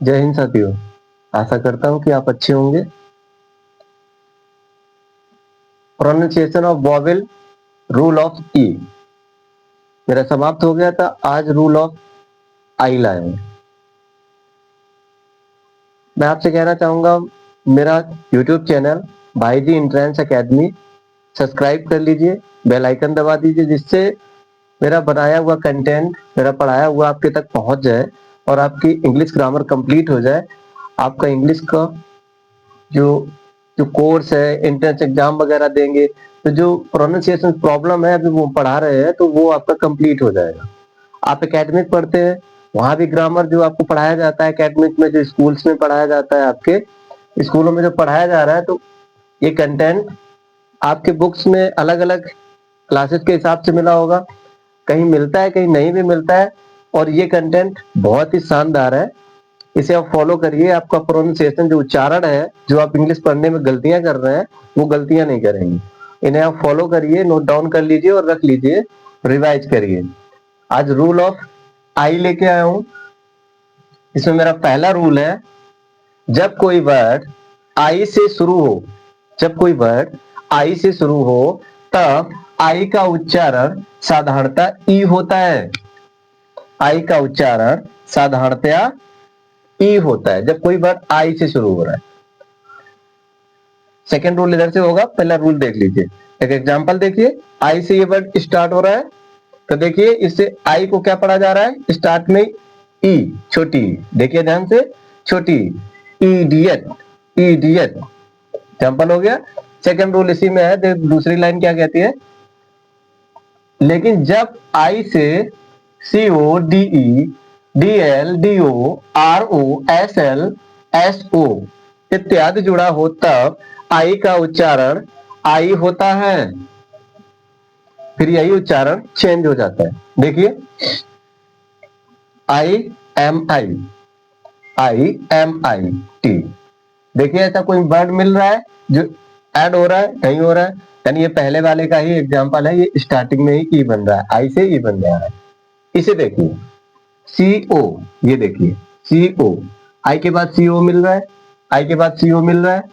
जय हिंद साथियों, आशा करता हूँ कि आप अच्छे होंगे। Pronunciation of vowel, rule of E मेरा समाप्त हो गया था। आज रूल ऑफ आई लाया हूं। मैं आपसे कहना चाहूंगा, मेरा यूट्यूब चैनल भाई जी एंट्रेंस एकेडमी सब्सक्राइब कर लीजिए, बेल आइकन दबा दीजिए, जिससे मेरा बनाया हुआ कंटेंट, मेरा पढ़ाया हुआ आपके तक पहुंच जाए और आपकी इंग्लिश ग्रामर कंप्लीट हो जाए। आपका इंग्लिश का जो जो कोर्स है, एंट्रेंस एग्जाम वगैरह देंगे तो जो प्रोनाउंसिएशन प्रॉब्लम है अभी वो पढ़ा रहे हैं तो वो आपका कंप्लीट हो जाएगा। आप एकेडमिक पढ़ते हैं, वहां भी ग्रामर जो आपको पढ़ाया जाता है एकेडमिक में, जो स्कूल्स में पढ़ाया जाता है, आपके स्कूलों में जो पढ़ाया जा रहा है, तो ये कंटेंट आपके बुक्स में अलग अलग क्लासेस के हिसाब से मिला होगा। कहीं मिलता है, कहीं नहीं भी मिलता है। और ये कंटेंट बहुत ही शानदार है, इसे आप फॉलो करिए। आपका प्रोनाउंसिएशन, जो उच्चारण है, जो आप इंग्लिश पढ़ने में गलतियां कर रहे हैं, वो गलतियां नहीं करेंगे। इन्हें आप फॉलो करिए, नोट डाउन कर लीजिए और रख लीजिए, रिवाइज करिए। आज रूल ऑफ आई लेके आया हूं। इसमें मेरा पहला रूल है, जब कोई वर्ड आई से शुरू हो, जब कोई वर्ड आई से शुरू हो, तब आई का उच्चारण साधारणतः ई होता है। आई का उच्चारण साधारणतया ई होता है जब कोई वर्ड आई से शुरू हो रहा है। सेकेंड रूल इधर से होगा, पहला रूल देख लीजिए। एक एग्जांपल देखिए, आई से ये वर्ड स्टार्ट हो रहा है, तो देखिए इससे आई को क्या पढ़ा जा रहा है, स्टार्ट में ई, छोटी। देखिए ध्यान से, छोटी, इडियट, इडियट। एग्जांपल हो गया। सेकेंड रूल इसी में है, दूसरी लाइन क्या कहती है, लेकिन जब आई से C O D E, D L, D O, R O, S L, S O इत्यादि जुड़ा हो, तब आई का उच्चारण आई होता है। फिर यही उच्चारण चेंज हो जाता है। देखिए, I am I, I am I T. देखिए ऐसा कोई वर्ड मिल रहा है जो ऐड हो रहा है, नहीं हो रहा है, यानी ये पहले वाले का ही एग्जांपल है। ये स्टार्टिंग में ही ई बन रहा है, आई से ई बन रहा है। इसे देखिए, सी ओ, ये देखिए सी ओ, आई के बाद सी ओ मिल रहा है, आई के बाद सी ओ मिल रहा है,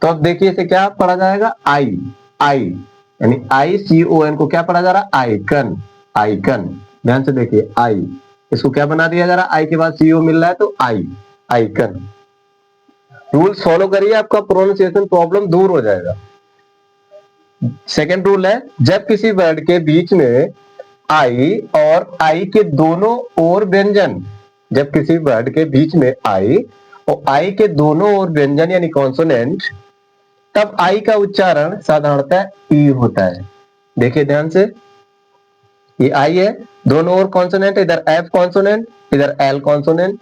तो अब देखिए इसे क्या पढ़ा जाएगा, आई, आई, यानी आई सी ओ एन को क्या पढ़ा जा रहा है, आइकन, आइकन। ध्यान से देखिए, आई, इसको क्या बना दिया जा रहा है, आई के बाद सी ओ मिल रहा है तो आई, आइकन। रूल्स फॉलो करिए, आपका प्रोनाउंसिएशन प्रॉब्लम दूर हो जाएगा। सेकेंड रूल है, जब किसी वर्ड के बीच में आई और आई के दोनों ओर व्यंजन, जब किसी वर्ड के बीच में आई और आई के दोनों ओर व्यंजन यानी कॉन्सोनेंट, तब आई का उच्चारण साधारणतः ई होता है। देखिए ध्यान से, ये आई है, दोनों ओर कॉन्सोनेंट, इधर एफ कॉन्सोनेंट, इधर एल कॉन्सोनेंट,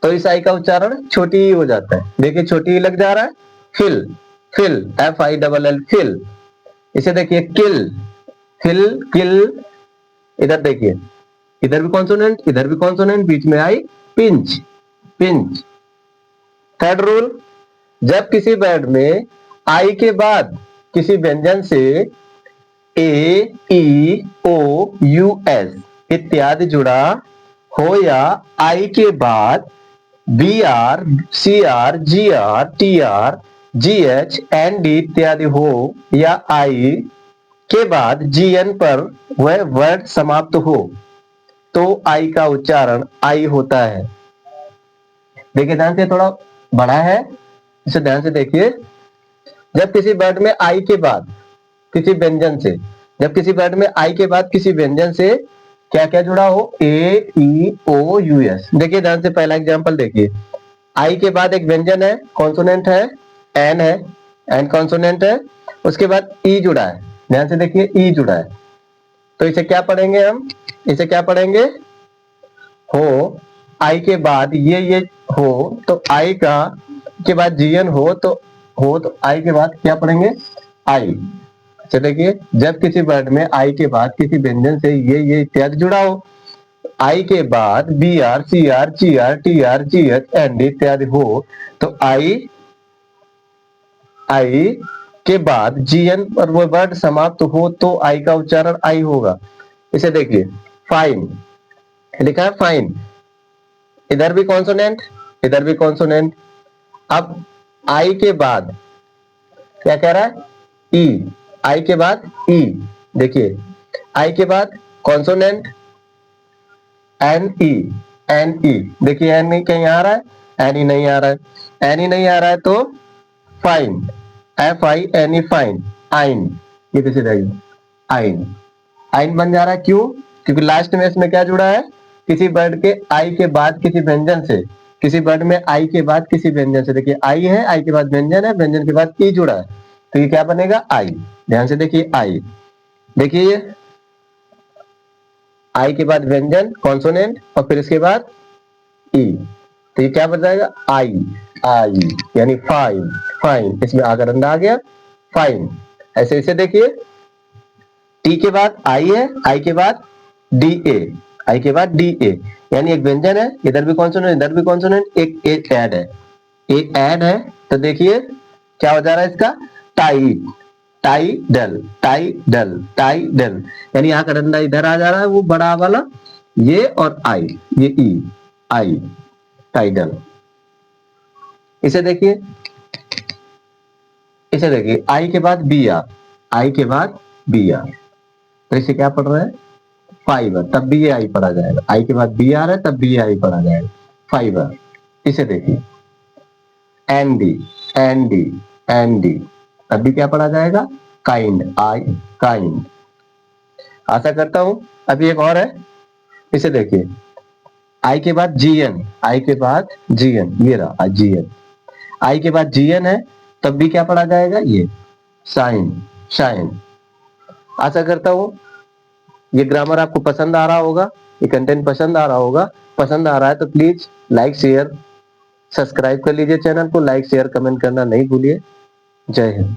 तो इस आई का उच्चारण छोटी ई हो जाता है। देखिए छोटी ई लग जा रहा है, fill, fill, F I double L, fill. इसे देखिए, किल, फिल, किल। इधर देखिए, इधर भी कॉन्सोनेंट, इधर भी कॉन्सोनेंट, बीच में आई, पिंच, पिंच। थर्ड रूल, जब किसी वर्ड में आई के बाद किसी व्यंजन से ए, ई, ओ, यू, एस इत्यादि जुड़ा हो, या आई के बाद B R, C R, G R, T R, G H, N D इत्यादि हो, या आई के बाद जी एन पर वह वर्ड समाप्त हो, तो आई का उच्चारण आई होता है। देखिए ध्यान से, थोड़ा बड़ा है, इसे ध्यान से देखिए। जब किसी वर्ड में आई के बाद किसी व्यंजन से, जब किसी वर्ड में आई के बाद किसी व्यंजन से क्या क्या जुड़ा हो, ए, ई, ओ, यू, एस। देखिए ध्यान से, पहला एग्जांपल देखिए, आई के बाद एक व्यंजन है, कॉन्सोनेंट है, एन है, एन कॉन्सोनेंट है, उसके बाद ई जुड़ा है। ध्यान से देखिए, ई जुड़ा है, तो इसे क्या पढ़ेंगे हम, इसे क्या पढ़ेंगे, हो, आई के बाद ये हो, तो आई का के बाद जीएन हो, तो आई के बाद क्या पढ़ेंगे, आई। अच्छा देखिए, जब किसी वर्ड में आई के बाद किसी व्यंजन से ये इत्यादि जुड़ा हो, आई के बाद B R, C R, G R, T R, G H, N D इत्यादि हो, तो आई, आई के बाद जीएन पर वो वर्ड समाप्त हो, तो आई का उच्चारण आई होगा। इसे देखिए, फाइन, लिखा है फाइन, इधर भी कॉन्सोनेंट, इधर भी कॉन्सोनेंट। अब आई के बाद क्या कह रहा है, ई, आई के बाद ई, देखिए आई के बाद consonant N E, N E, देखिए एन ई कहीं आ रहा है, एन ई नहीं आ रहा है, एन ई नहीं आ रहा है तो fine, F I N E, fine, आइन, ये कैसे रहेगा, आइन, आइन बन जा रहा है, क्यों, क्योंकि लास्ट में इसमें क्या जुड़ा है, किसी वर्ड के आई के बाद किसी व्यंजन से, किसी वर्ड में आई के बाद किसी व्यंजन से, देखिए आई है, आई के बाद व्यंजन है, व्यंजन के बाद ई जुड़ा है, तो ये क्या बनेगा, आई, ध्यान से देखिए आई, देखिए ये आई के बाद व्यंजन कॉन्सोनेंट और फिर इसके बाद ई, तो ये क्या बन जाएगा, आई, आई यानी फाइन, फाइन, इसमें आकर अंडा आ गया, फाइन। ऐसे इसे देखिए, टी के बाद आई है, आई के बाद डी ए, आई के बाद डी ए, यानी एक व्यंजन है, इधर भी कॉन्सोनेंट, इधर भी कॉन्सोनेंट, एक ऐड है, एक ऐड है, तो देखिए क्या हो जा रहा है इसका, टाई, टाइडल, टाइडल, टाइडल, यानी यहाँ का डंडा इधर आ जा रहा है, वो बड़ा वाला, ये और आई, ये ई, आई, टाइडल। इसे देखिए, इसे देखिए, आई के बाद बी आर, आई के बाद बी आर, तो इसे क्या पढ़ रहा है, फाइबर, तब भी ये आई पढ़ा जाएगा, आई के बाद बी आर है तब भी ये आई पढ़ा जाएगा, फाइबर। इसे देखिए, N D, N D, N D, तब भी क्या पढ़ा जाएगा, काइंड, आई, काइंड। आशा करता हूं, अभी एक और है, इसे देखिए, आई के बाद जीएन, आई के बाद जीएन, ये रहा जीएन, आई के बाद जीएन है तब भी क्या पढ़ा जाएगा, ये साइन, शाइन। आशा करता हूं ये ग्रामर आपको पसंद आ रहा होगा, ये कंटेंट पसंद आ रहा होगा, पसंद आ रहा है तो प्लीज लाइक शेयर सब्सक्राइब कर लीजिए चैनल को, लाइक शेयर कमेंट करना नहीं भूलिए। जय हिंद।